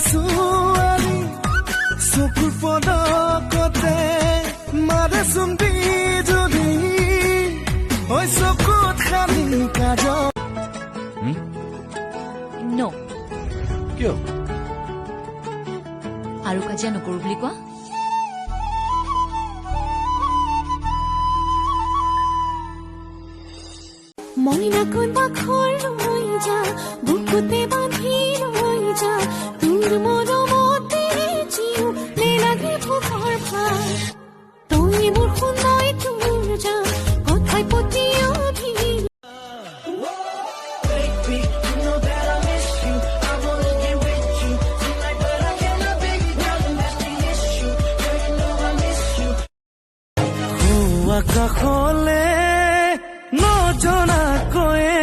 ছোৱালী চকুৰ পদকতে মাৰে চুম্বি যদি ঐ চকুত খালি কাজল নো কিয় আৰু কাজিয়া নকৰো বুলি কোৱা মইনা কোনবা ঘৰ লৈ যা বুকুতে বান্ধি লৈ যা তোৰ মৰমতে জিও নেলাগে ভোকৰ ভাৰ তই মোৰ শুনাই তোৰ যা কথাই পতি অভিৰ আকাশলে নজনাকৈয়ে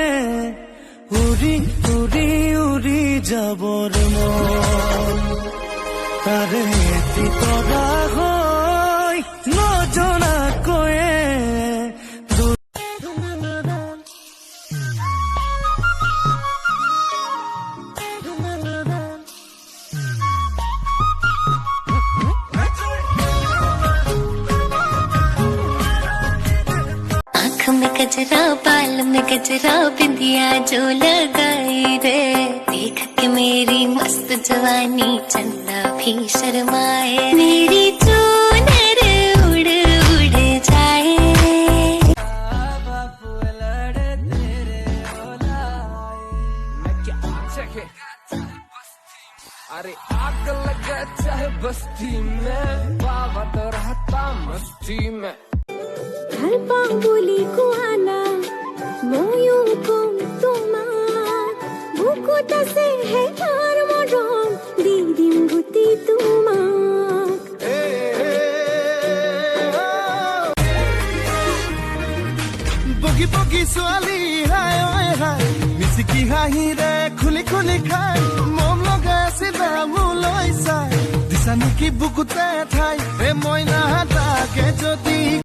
উৰি উৰি উৰি যাবৰ মন তাৰে এটি তৰা হৈ নজনাকৈয়ে में गजरा बाल में गजरा बिंदिया जो लगाई रे देख के मेरी मस्त जवानी चंदा भी शर्माए मेरी चूनर उड़ उड़ जाए अरे आग लगा चाहे बस्ती में बाबा तो रहता मस्ती में हर बांगुली को आना मोयू को তোমার বুকুটা সে হে তার মরম দিদিম গুতি তোমাক বগি বগি ছোৱালী হাই ঐ হাই মিচিকি হাঁহিৰে খুলি খুলি খাই মম লগাই আছিলা মোলৈ চাই দিছা নেকি বুকুতে ঠাই মইনা তাকে